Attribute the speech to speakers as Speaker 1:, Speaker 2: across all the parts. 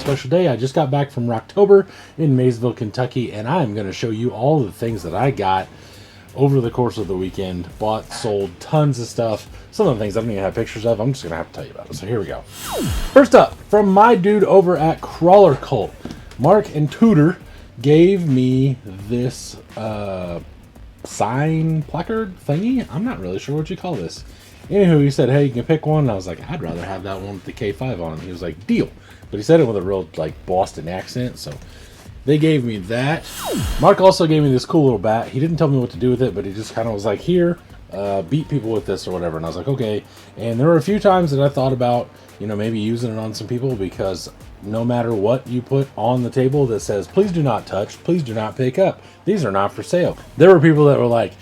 Speaker 1: special day. I just got back from Rocktober in Maysville, Kentucky, and I'm going to show you all the things that I got over the course of the weekend. Bought, sold, tons of stuff. Some of the things I don't even have pictures of. I'm just going to have to tell you about it. So here we go. First up, from my dude over at Crawler Cult, Mark and Tudor gave me this sign placard thingy. I'm not really sure what you call this. Anywho, he said, hey, you can pick one. And I was like, I'd rather have that one with the K5 on it. He was like, deal. But he said it with a real like Boston accent, so they gave me that. Mark also gave me this cool little bat. He didn't tell me what to do with it, but he just kind of was like, here, beat people with this or whatever. And I was like, okay. And there were a few times that I thought about, maybe using it on some people, because no matter what you put on the table that says, please do not touch, please do not pick up, these are not for sale. There were people that were like,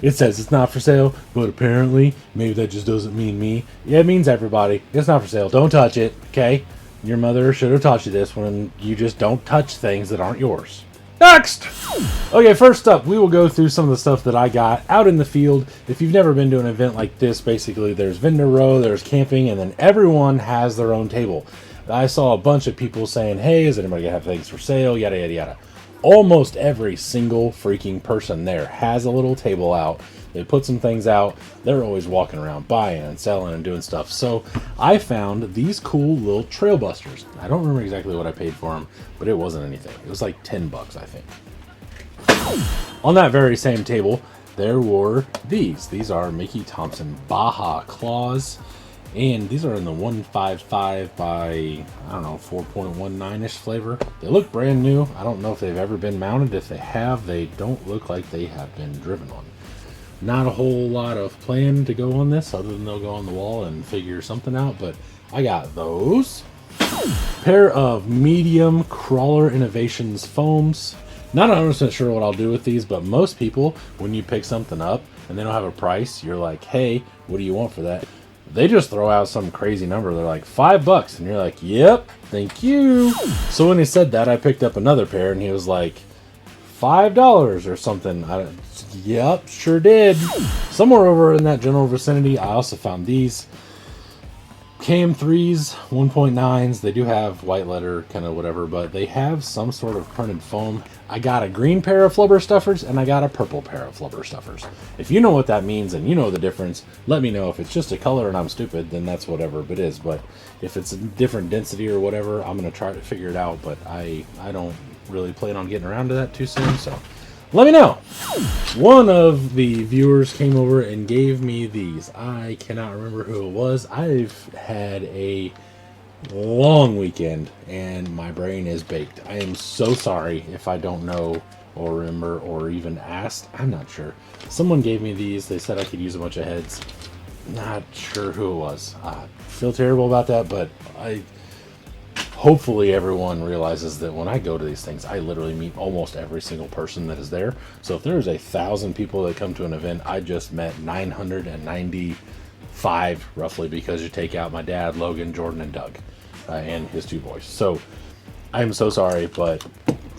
Speaker 1: it says it's not for sale, but apparently, maybe that just doesn't mean me. Yeah, it means everybody. It's not for sale. Don't touch it, okay? Your mother should have taught you this when you just don't touch things that aren't yours. Next! Okay, first up, we will go through some of the stuff that I got out in the field. If you've never been to an event like this, basically there's vendor row, there's camping, and then everyone has their own table. I saw a bunch of people saying, hey, is anybody gonna have things for sale, yada, yada, yada. Almost every single freaking person there has a little table out. They put some things out. They're always walking around buying and selling and doing stuff. So I found these cool little trail busters. I don't remember exactly what I paid for them, but it wasn't anything. It was like $10, I think. On that very same table, there were these. These are Mickey Thompson Baja Claws. And these are in the 155 by, I don't know, 4.19-ish flavor. They look brand new. I don't know if they've ever been mounted. If they have, they don't look like they have been driven on. Not a whole lot of plan to go on this, other than they'll go on the wall and figure something out. But I got those. Pair of medium Crawler Innovations foams. Not 100% sure what I'll do with these, but most people, when you pick something up and they don't have a price, you're like, hey, what do you want for that? They just throw out some crazy number. They're like $5, and you're like, yep, thank you. So when he said that, I picked up another pair, and he was like, $5 or something. Yep, sure did. Somewhere over in that general vicinity, I also found these KM3s, 1.9s. They do have white letter, kind of whatever, but they have some sort of printed foam. I got a green pair of flubber stuffers, and I got a purple pair of flubber stuffers. If you know what that means and you know the difference, let me know. If it's just a color and I'm stupid, then that's whatever it is. But if it's a different density or whatever, I'm going to try to figure it out. But I don't really plan on getting around to that too soon, so let me know. One of the viewers came over and gave me these. I cannot remember who it was. I've had a long weekend and my brain is baked. I am so sorry if I don't know or remember or even asked. I'm not sure. Someone gave me these. They said I could use a bunch of heads. Not sure who it was. I feel terrible about that, but hopefully everyone realizes that when I go to these things, I literally meet almost every single person that is there. So if there's 1,000 people that come to an event, I just met 995 roughly, because you take out my dad, Logan, Jordan, and Doug, and his two boys. So I'm so sorry, but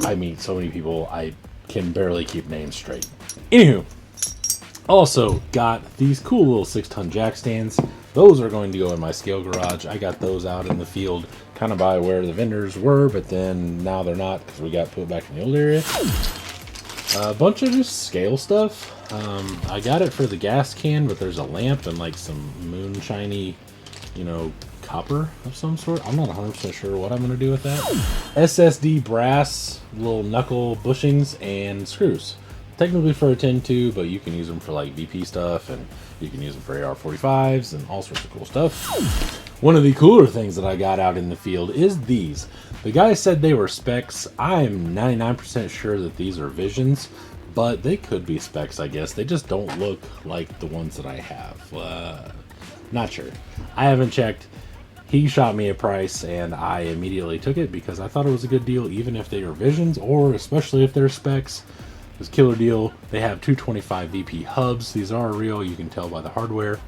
Speaker 1: I meet so many people, I can barely keep names straight. Anywho, also got these cool little 6-ton jack stands. Those are going to go in my scale garage. I got those out in the field, kind of by where the vendors were, but then now they're not because we got put back in the old area. A bunch of just scale stuff. I got it for the gas can, but there's a lamp and like some moonshiny, copper of some sort. I'm not 100% sure what I'm going to do with that. SSD brass, little knuckle bushings, and screws. Technically for a 10-2, but you can use them for like VP stuff, and you can use them for AR-45s and all sorts of cool stuff. One of the cooler things that I got out in the field is these. The guy said they were specs. I'm 99% sure that these are Visions, but they could be specs, I guess. They just don't look like the ones that I have. Not sure. I haven't checked. He shot me a price, and I immediately took it because I thought it was a good deal, even if they are Visions, or especially if they're specs. It was a killer deal. They have 225 VP hubs. These are real. You can tell by the hardware.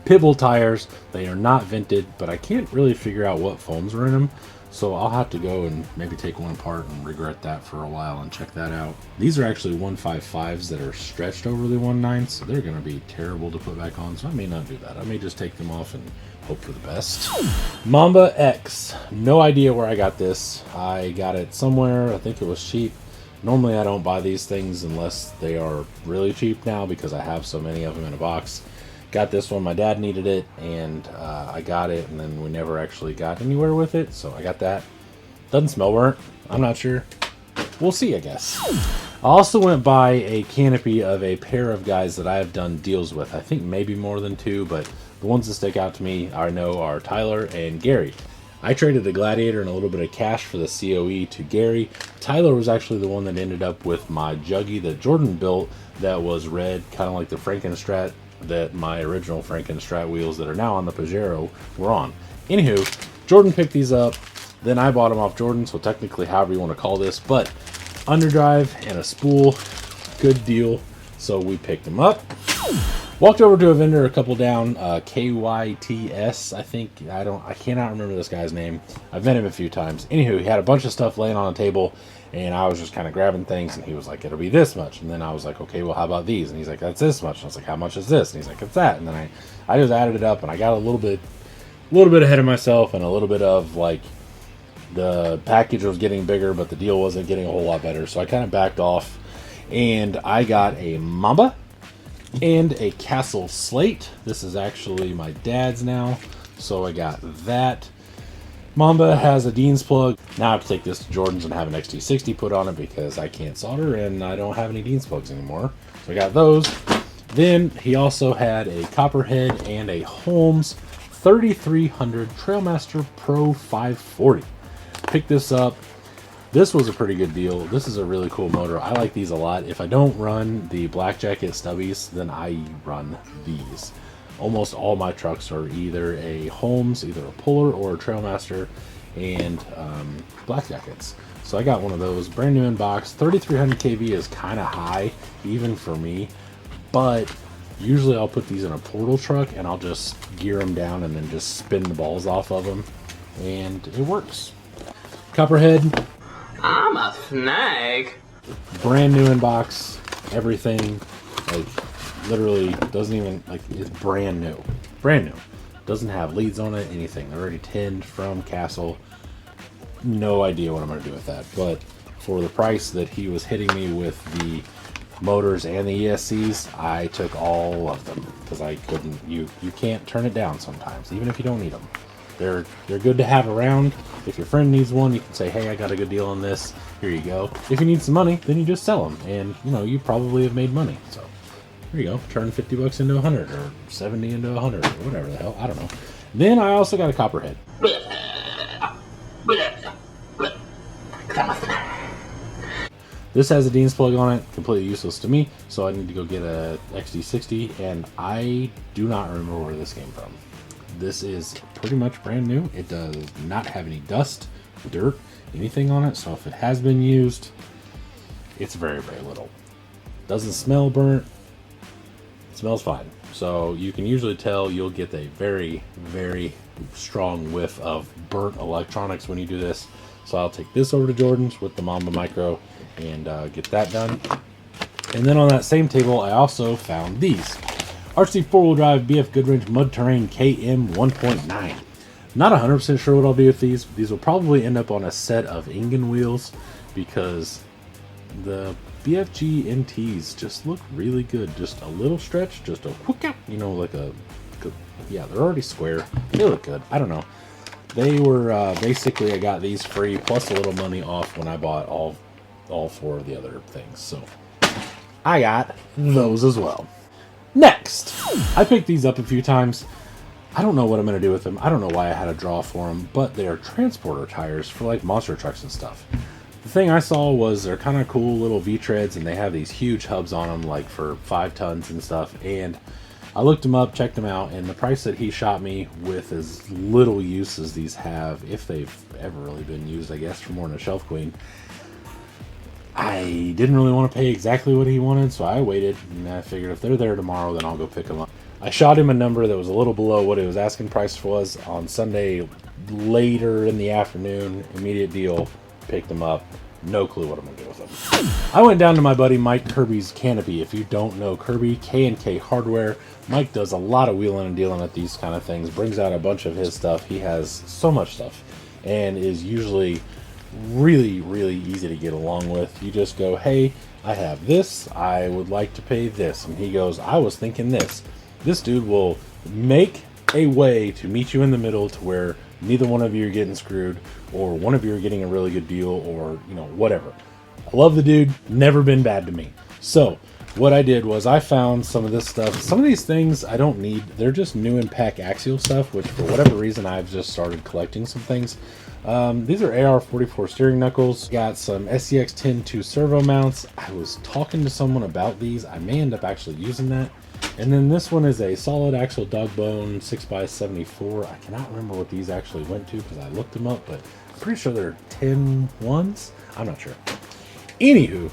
Speaker 1: Pitbull tires. They are not vented, but I can't really figure out what foams are in them. So I'll have to go and maybe take one apart and regret that for a while and check that out. These are actually 155s that are stretched over the 19s, so they're going to be terrible to put back on, so I may not do that. I may just take them off and hope for the best. Mamba X. No idea where I got this. I got it somewhere. I think it was cheap. Normally I don't buy these things unless they are really cheap now because I have so many of them in a box. Got this one, my dad needed it, and I got it, and then we never actually got anywhere with it, so I got that. Doesn't smell burnt. I'm not sure. We'll see, I guess. I also went by a canopy of a pair of guys that I have done deals with. I think maybe more than two, but the ones that stick out to me I know are Tyler and Gary. I traded the Gladiator and a little bit of cash for the COE to Gary. Tyler was actually the one that ended up with my Juggy that Jordan built that was red, kind of like the Frankenstrat that my original Frankenstrat wheels that are now on the Pajero were on. Anywho, Jordan picked these up, then I bought them off Jordan, so technically however you want to call this, but underdrive and a spool, good deal, so we picked them up. Walked over to a vendor a couple down, KYTS, I think. I cannot remember this guy's name. I've met him a few times. Anywho, he had a bunch of stuff laying on a table, and I was just kind of grabbing things, and he was like, it'll be this much. And then I was like, okay, well, how about these? And he's like, that's this much. And I was like, how much is this? And he's like, it's that. And then I just added it up, and I got a little bit ahead of myself, and a little bit of, like, the package was getting bigger, but the deal wasn't getting a whole lot better. So I kind of backed off, and I got a Mamba and a Castle Slate. This is actually my dad's now, so I got that. Mamba has a Dean's plug. Now I have to take this to Jordan's and have an XT60 put on it because I can't solder and I don't have any Dean's plugs anymore. So I got those. Then he also had a Copperhead and a Holmes 3300 Trailmaster Pro 540. Picked this up. This was a pretty good deal. This is a really cool motor. I like these a lot. If I don't run the Black Jacket stubbies, then I run these. Almost all my trucks are either a Holmes, either a Puller or a Trailmaster, and Black Jackets. So I got one of those, brand new in box. 3300 kV is kind of high, even for me, but usually I'll put these in a portal truck and I'll just gear them down and then just spin the balls off of them, and it works. Copperhead.
Speaker 2: I'm a snag.
Speaker 1: Brand new in box, everything, like literally doesn't even, like, it's brand new. Brand new. Doesn't have leads on it, anything. They're already tinned from Castle. No idea what I'm going to do with that, but for the price that he was hitting me with the motors and the ESCs, I took all of them because I couldn't, you can't turn it down sometimes, even if you don't need them. They're good to have around. If your friend needs one, you can say, hey, I got a good deal on this. Here you go. If you need some money, then you just sell them. And, you know, you probably have made money. So, here you go. Turn 50 bucks into 100 or 70 into 100 or whatever the hell. I don't know. Then I also got a Copperhead. This has a Dean's plug on it. Completely useless to me. So I need to go get a XD60. And I do not remember where this came from. This is pretty much brand new. It does not have any dust, dirt, anything on it. So if it has been used, it's very, very little. Doesn't smell burnt. It smells fine. So you can usually tell you'll get a very, very strong whiff of burnt electronics when you do this. So I'll take this over to Jordan's with the Mamba Micro and get that done. And then on that same table, I also found these. RC 4-wheel drive BF Goodwrench Mud Terrain KM 1.9. Not 100% sure what I'll do with these. These will probably end up on a set of Ingen wheels because the BFG NTs just look really good. Just a little stretch, just a whook out, you know, like a, yeah, they're already square. They look good. I don't know. They were basically, I got these free plus a little money off when I bought all four of the other things. So I got those as well. Next, I picked these up a few times. I don't know what I'm going to do with them. I don't know why I had a draw for them, but they are transporter tires for like monster trucks and stuff. The thing I saw was they're kind of cool little V-treads, and they have these huge hubs on them, like for 5 tons and stuff. And I looked them up, checked them out, and the price that he shot me with as little use as these have, if they've ever really been used, I guess, for more than a shelf queen. I didn't really want to pay exactly what he wanted, so I waited, and I figured if they're there tomorrow, then I'll go pick them up. I shot him a number that was a little below what his asking price was on Sunday later in the afternoon, immediate deal, picked them up. No clue what I'm gonna do with them. I went down to my buddy Mike Kirby's Canopy. If you don't know Kirby, K&K Hardware. Mike does a lot of wheeling and dealing at these kind of things, brings out a bunch of his stuff. He has so much stuff and is usually really, really easy to get along with. You just go, hey, I have this, I would like to pay this. And he goes, I was thinking this. This dude will make a way to meet you in the middle to where neither one of you are getting screwed, or one of you are getting a really good deal, or, you know, whatever. I love the dude, never been bad to me. So what I did was I found some of this stuff. Some of these things I don't need. They're just new in pack axial stuff, which for whatever reason I've just started collecting some things. These are AR-44 steering knuckles. Got some SCX-10-2 servo mounts. I was talking to someone about these. I may end up actually using that. And then this one is a solid axle dog bone 6x74. I cannot remember what these actually went to because I looked them up, but I'm pretty sure they're 10 ones. I'm not sure. Anywho,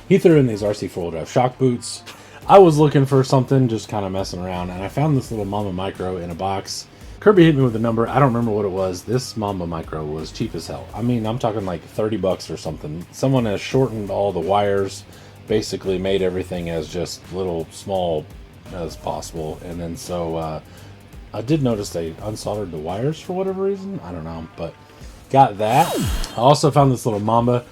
Speaker 1: he threw in these RC four-wheel drive shock boots. I was looking for something, just kind of messing around, and I found this little Mamba Micro in a box. Kirby hit me with a number. I don't remember what it was. This Mamba Micro was cheap as hell. I mean, I'm talking like 30 bucks or something. Someone has shortened all the wires, basically made everything as just little small as possible. And then so I did notice they unsoldered the wires for whatever reason. I don't know, but got that. I also found this little Mamba.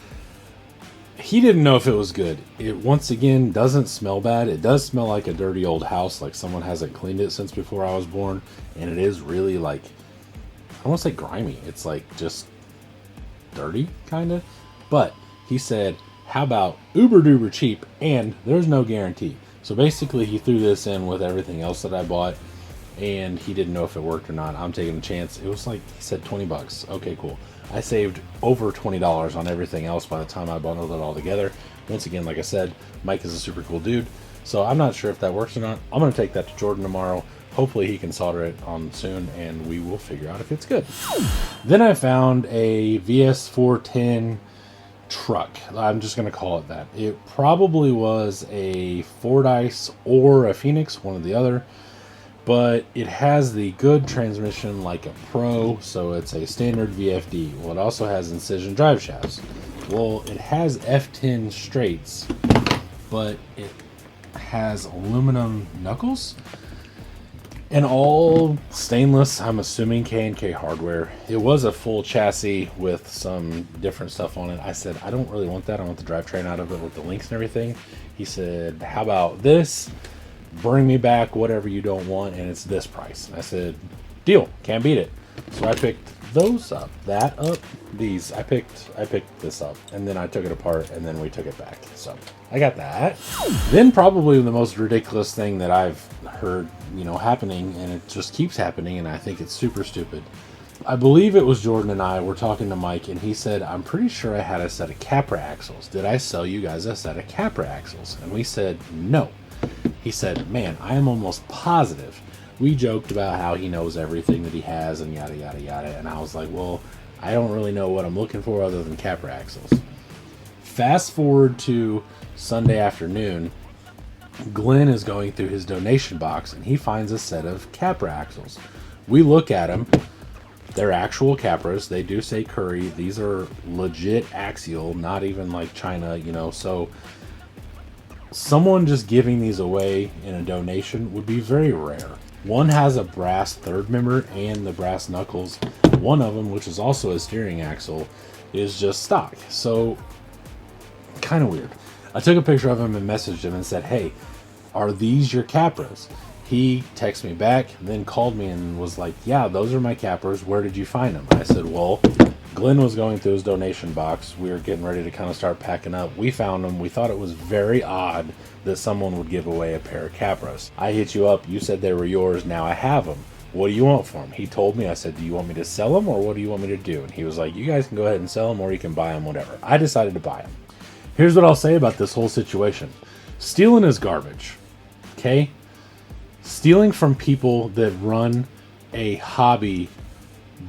Speaker 1: He didn't know if it was good. It, once again, doesn't smell bad. It does smell like a dirty old house, like someone hasn't cleaned it since before I was born. And it is really like, I won't say grimy. It's like just dirty, kind of. But he said, how about uber duper cheap and there's no guarantee. So basically he threw this in with everything else that I bought, and he didn't know if it worked or not. I'm taking a chance. It was like, he said 20 bucks. Okay, cool. I saved over $20 on everything else by the time I bundled it all together. Once again, like I said, Mike is a super cool dude. So I'm not sure if that works or not. I'm going to take that to Jordan tomorrow. Hopefully he can solder it on soon, and we will figure out if it's good. Then I found a VS410 truck. I'm just going to call it that. It probably was a Fordyce or a Phoenix, one or the other. But it has the good transmission like a Pro, so it's a standard VFD. Well, it also has incision drive shafts. Well, it has F10 straights, but it has aluminum knuckles and all stainless. I'm assuming K&K hardware. It was a full chassis with some different stuff on it. I said, I don't really want that. I want the drivetrain out of it with the links and everything. He said, how about this? Bring me back whatever you don't want, and it's this price. I said, deal, can't beat it. So I picked those up, these. I picked this up, and then I took it apart, and then we took it back. So I got that. Then probably the most ridiculous thing that I've heard, happening, and it just keeps happening, and I think it's super stupid. I believe it was Jordan and I were talking to Mike, and he said, I'm pretty sure I had a set of Capra axles. Did I sell you guys a set of Capra axles? And we said, no. He said, man, I am almost positive. We joked about how he knows everything that he has and yada, yada, yada. And I was like, well, I don't really know what I'm looking for other than Capra axles. Fast forward to Sunday afternoon, Glenn is going through his donation box and he finds a set of Capra axles. We look at them. They're actual Capras. They do say Curry. These are legit axial, not even like China, so someone just giving these away in a donation would be very rare. One has a brass third member and the brass knuckles. One of them, which is also a steering axle, is just stock. So, kind of weird. I took a picture of him and messaged him and said, hey, are these your Capras? He texted me back, then called me and was like, yeah, those are my Capras. Where did you find them? I said, well, Glenn was going through his donation box. We were getting ready to kind of start packing up. We found them. We thought it was very odd that someone would give away a pair of Capras. I hit you up. You said they were yours. Now I have them. What do you want for them? He told me. I said, do you want me to sell them or what do you want me to do? And he was like, you guys can go ahead and sell them or you can buy them, whatever. I decided to buy them. Here's what I'll say about this whole situation. Stealing is garbage. Okay? Stealing from people that run a hobby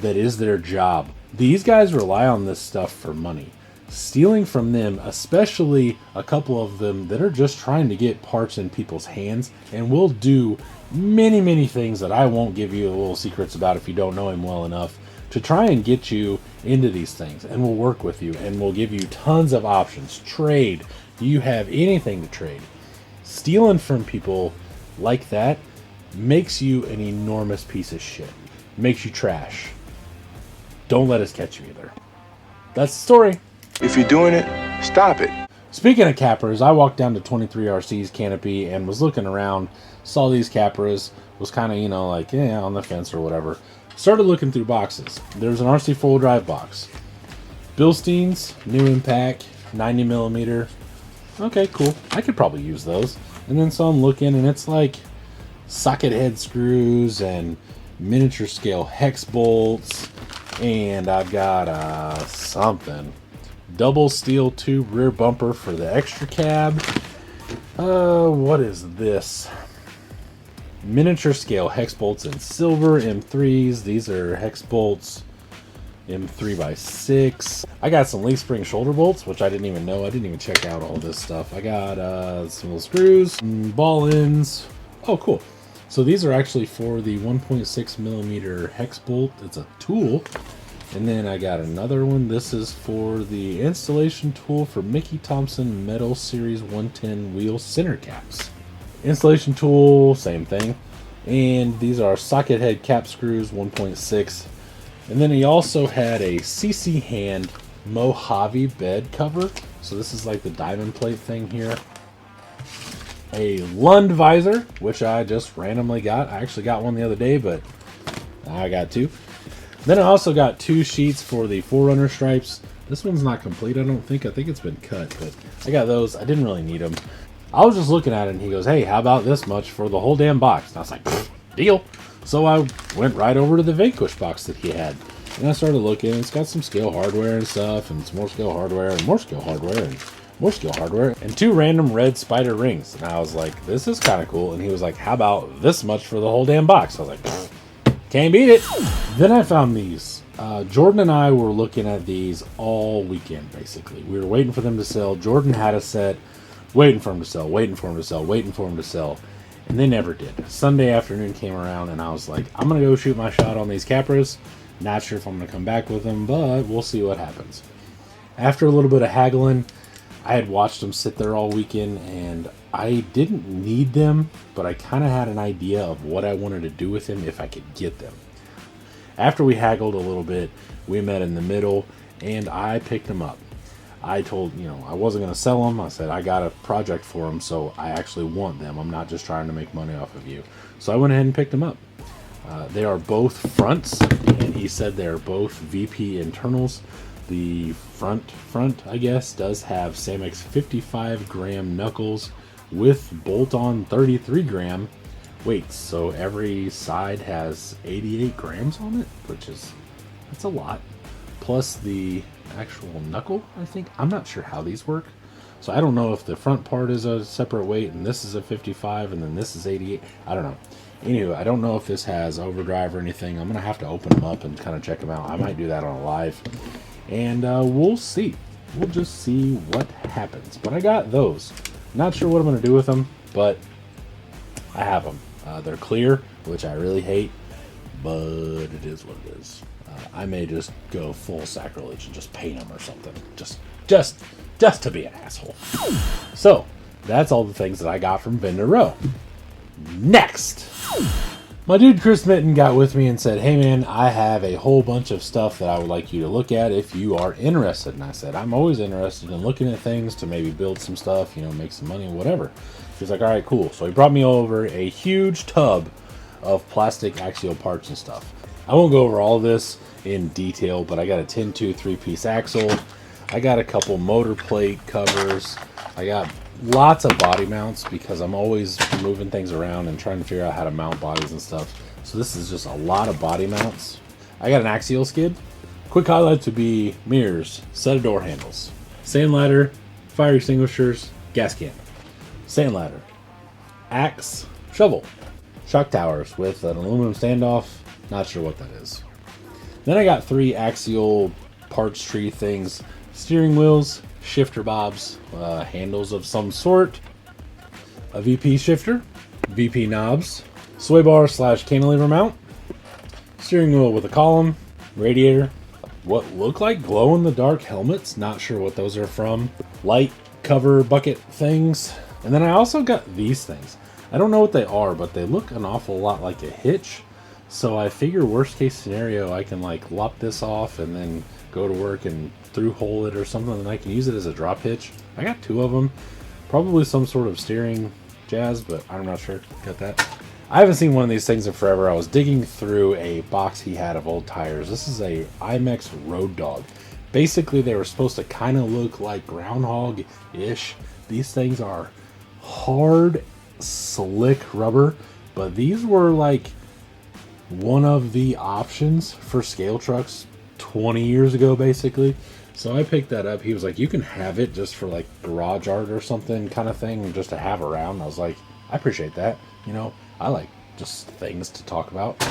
Speaker 1: that is their job. These guys rely on this stuff for money. Stealing from them, especially a couple of them that are just trying to get parts in people's hands and will do many, many things that I won't give you little secrets about if you don't know him well enough, to try and get you into these things, and we'll work with you and we'll give you tons of options. Trade. Do you have anything to trade? Stealing from people like that makes you an enormous piece of shit. Makes you trash. Don't let us catch you either. That's the story.
Speaker 3: If you're doing it, stop it.
Speaker 1: Speaking of cappers, I walked down to 23RC's canopy and was looking around, saw these cappers, was kind of, like, on the fence or whatever. Started looking through boxes. There's an RC full drive box. Bilstein's, new impact, 90mm. Okay, cool. I could probably use those. And then so I'm looking, and it's like socket head screws and miniature scale hex bolts. And I've got something. Double steel tube rear bumper for the extra cab. What is this? Miniature scale hex bolts in silver, M3s. These are hex bolts, M3x6. I got some leaf spring shoulder bolts, which I didn't even know. I didn't even check out all this stuff. I got some little screws, some ball ends. Oh, cool. So these are actually for the 1.6mm hex bolt. It's a tool. And then I got another one. This is for the installation tool for Mickey Thompson Metal Series 110 wheel center caps. Installation tool, same thing. And these are socket head cap screws, 1.6. And then he also had a CC hand Mojave bed cover. So this is like the diamond plate thing here. A Lund visor, which I just randomly got. I actually got one the other day, but I got two. Then I also got 2 sheets for the Forerunner stripes. This one's not complete, I don't think. I think it's been cut, but I got those. I didn't really need them. I was just looking at it, and he goes, hey, how about this much for the whole damn box? And I was like, deal. So I went right over to the Vanquish box that he had. And I started looking. It's got some scale hardware and stuff, and some more scale hardware, and more scale hardware, and more scale hardware, and 2 random red spider rings. And I was like, this is kind of cool. And he was like, how about this much for the whole damn box? I was like, can't beat it. Then I found these. Jordan and I were looking at these all weekend, basically. We were waiting for them to sell. Jordan had a set, waiting for them to sell, waiting for them to sell, waiting for them to sell. And they never did. Sunday afternoon came around, and I was like, I'm going to go shoot my shot on these capras. Not sure if I'm going to come back with them, but we'll see what happens. After a little bit of haggling, I had watched them sit there all weekend, and I didn't need them, but I kind of had an idea of what I wanted to do with them if I could get them. After we haggled a little bit, we met in the middle, and I picked them up. I told, I wasn't going to sell them. I said, I got a project for them, so I actually want them. I'm not just trying to make money off of you. So I went ahead and picked them up. They are both fronts, and he said they're both VP internals. The front, I guess, does have Samex 55 gram knuckles with bolt-on 33 gram weights. So every side has 88 grams on it, that's a lot. Plus the actual knuckle, I think. I'm not sure how these work. So I don't know if the front part is a separate weight and this is a 55 and then this is 88. I don't know. Anyway, I don't know if this has overdrive or anything. I'm going to have to open them up and kind of check them out. I might do that on a live. And we'll see. We'll just see what happens. But I got those. Not sure what I'm going to do with them, but I have them. They're clear, which I really hate, but it is what it is. I may just go full sacrilege and just paint them or something. Just to be an asshole. So, that's all the things that I got from Vendor Row. Next! My dude Chris Mitten got with me and said, hey man, I have a whole bunch of stuff that I would like you to look at if you are interested. And I said, I'm always interested in looking at things to maybe build some stuff, make some money, whatever. He's like, all right, cool. So he brought me over a huge tub of plastic axial parts and stuff. I won't go over all of this in detail, but I got a 10-2 3-piece axle. I got a couple motor plate covers. I got lots of body mounts because I'm always moving things around and trying to figure out how to mount bodies and stuff. So this is just a lot of body mounts. I got an axial skid. Quick highlights would be mirrors, set of door handles, sand ladder, fire extinguishers, gas can, sand ladder, axe, shovel, shock towers with an aluminum standoff. Not sure what that is. Then I got 3 axial parts tree things, steering wheels, shifter bobs, handles of some sort, a VP shifter, VP knobs, sway bar / cantilever mount, steering wheel with a column, radiator. What look like glow-in-the-dark helmets. Not sure what those are from. Light cover bucket things. And then I also got these things. I don't know what they are, but they look an awful lot like a hitch. So I figure worst case scenario, I can like lop this off and then go to work and through hole it or something, and I can use it as a drop hitch. I got 2 of them. Probably some sort of steering jazz, but I'm not sure. Got that. I haven't seen one of these things in forever. I was digging through a box he had of old tires. This is a IMEX Road Dog. Basically, they were supposed to kind of look like groundhog-ish. These things are hard, slick rubber, but these were like one of the options for scale trucks 20 years ago, basically. So I picked that up. He was like, you can have it just for like garage art or something kind of thing, just to have around. I was like, I appreciate that. You know, I like just things to talk about.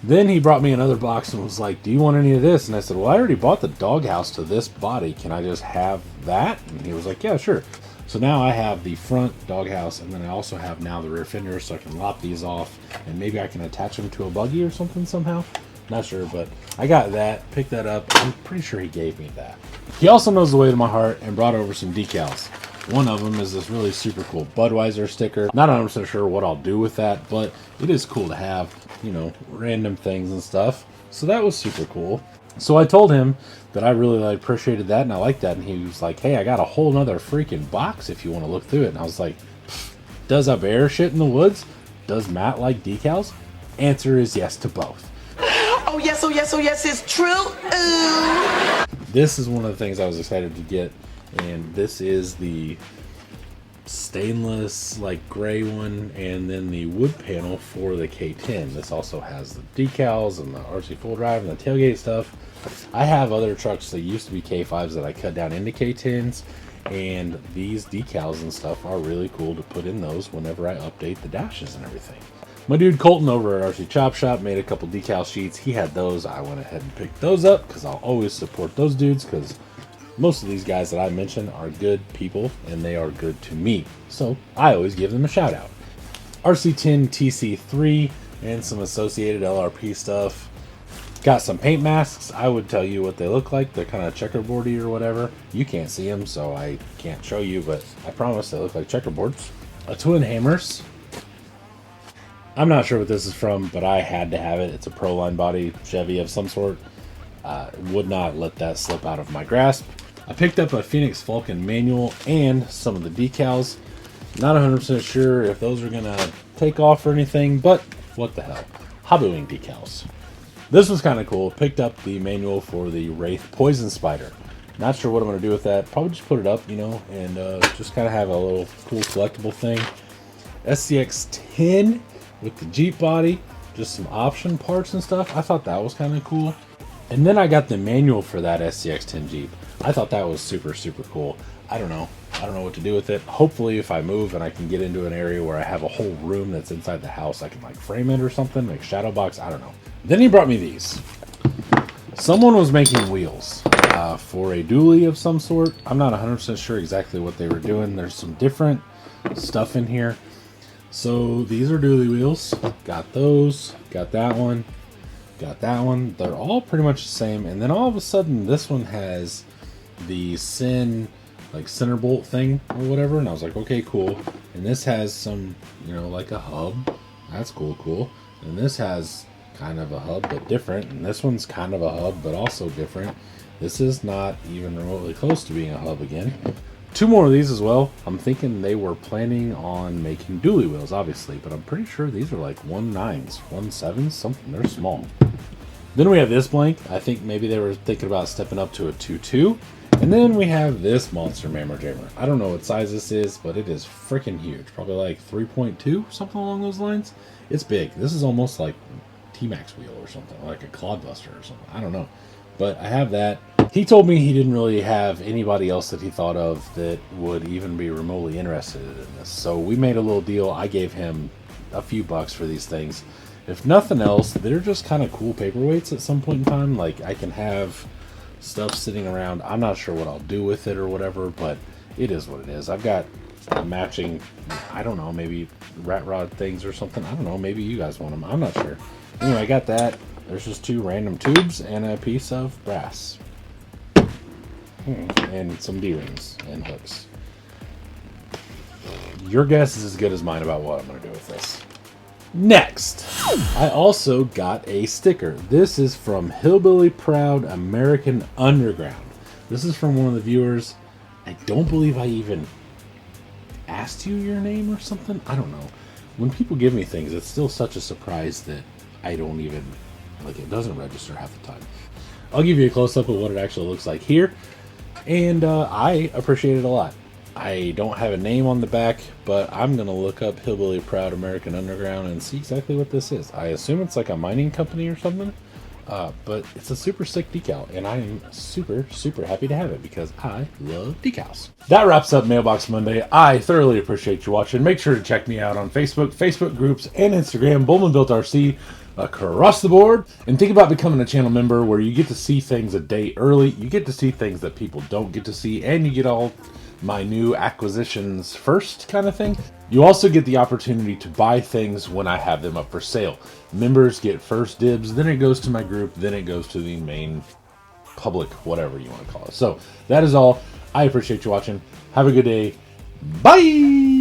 Speaker 1: Then he brought me another box and was like, do you want any of this? And I said, well, I already bought the doghouse to this body. Can I just have that? And he was like, yeah, sure. So now I have the front doghouse, and then I also have now the rear fender, so I can lop these off, and maybe I can attach them to a buggy or something somehow. Not sure, but I got that, picked that up. I'm pretty sure he gave me that. He also knows the way to my heart and brought over some decals. One of them is this really super cool Budweiser sticker. Not 100% sure what I'll do with that, but it is cool to have, you know, random things and stuff. So that was super cool. So I told him that I really appreciated that and I liked that. And he was like, hey, I got a whole nother freaking box if you want to look through it. And I was like, does a bear shit in the woods? Does Matt like decals? Answer is yes to both.
Speaker 4: Oh yes, oh yes, oh yes, it's true. Ooh.
Speaker 1: This is one of the things I was excited to get. And this is the stainless like gray one, and then the wood panel for the K10. This also has the decals and the RC full drive and the tailgate stuff. I have other trucks that used to be K5s that I cut down into K10s, and these decals and stuff are really cool to put in those whenever I update the dashes and everything. My dude Colton over at RC Chop Shop made a couple decal sheets. He had those. I went ahead and picked those up because I'll always support those dudes, because most of these guys that I mentioned are good people and they are good to me. So I always give them a shout out. RC10 TC3 and some associated LRP stuff. Got some paint masks. I would tell you what they look like. They're kind of checkerboardy or whatever. You can't see them, so I can't show you, but I promise they look like checkerboards. A twin hammers. I'm not sure what this is from, but I had to have it. It's a Proline body Chevy of some sort. Would not let that slip out of my grasp. I picked up a Phoenix Falcon manual and some of the decals. Not 100% sure if those are gonna take off or anything, but what the hell. Hobbying decals. This was kind of cool. Picked up the manual for the Wraith Poison Spider. Not sure what I'm gonna do with that. Probably just put it up, you know, and just kind of have a little cool collectible thing. SCX 10 with the Jeep body, just some option parts and stuff. I thought that was kind of cool. And then I got the manual for that SCX 10 Jeep. I thought that was super, super cool. I don't know what to do with it. Hopefully if I move and I can get into an area where I have a whole room that's inside the house, I can like frame it or something, like shadow box, I don't know. Then he brought me these. Someone was making wheels for a dually of some sort. I'm not 100% sure exactly what they were doing. There's some different stuff in here. So these are dually wheels. Got those, got that one, got that one. They're all pretty much the same. And then all of a sudden this one has the Sin like center bolt thing or whatever, and I was like, okay, cool. And this has some, you know, like a hub. That's cool. And this has kind of a hub but different, and this one's kind of a hub but also different. This is not even remotely close to being a hub again. 2 more of these as well. I'm thinking they were planning on making dually wheels, obviously, but I'm pretty sure these are like 1.9s, 1.7s, something. They're small. Then we have this blank. I think maybe they were thinking about stepping up to a 2.2. And then we have this monster mammer jammer. I don't know what size this is, but it is freaking huge. Probably like 3.2, something along those lines. It's big. This is almost like T-Max wheel or something, like a Clodbuster or something. I don't know. But I have that. He told me he didn't really have anybody else that he thought of that would even be remotely interested in this. So we made a little deal. I gave him a few bucks for these things. If nothing else, they're just kind of cool paperweights at some point in time. Like I can have stuff sitting around. I'm not sure what I'll do with it or whatever, but it is what it is. I've got matching, I don't know, maybe rat rod things or something. I don't know, maybe you guys want them. I'm not sure. Anyway, I got that. There's just 2 random tubes and a piece of brass. And some D-rings and hooks. Your guess is as good as mine about what I'm going to do with this. Next, I also got a sticker. This is from Hillbilly Proud American Underground. This is from one of the viewers. I don't believe I even asked you your name or something. I don't know. When people give me things, it's still such a surprise that I don't even, like, it doesn't register half the time. I'll give you a close-up of what it actually looks like here. And I appreciate it a lot. I don't have a name on the back, but I'm going to look up Hillbilly Proud American Underground and see exactly what this is. I assume it's like a mining company or something, but it's a super sick decal, and I am super, super happy to have it because I love decals. That wraps up Mailbox Monday. I thoroughly appreciate you watching. Make sure to check me out on Facebook groups, and Instagram, Bullman Built RC, across the board. And think about becoming a channel member where you get to see things a day early. You get to see things that people don't get to see, and you get all my new acquisitions first kind of thing. You also get the opportunity to buy things when I have them up for sale. Members get first dibs, then it goes to my group, then it goes to the main public, whatever you want to call it. So that is all. I appreciate you watching. Have a good day. Bye!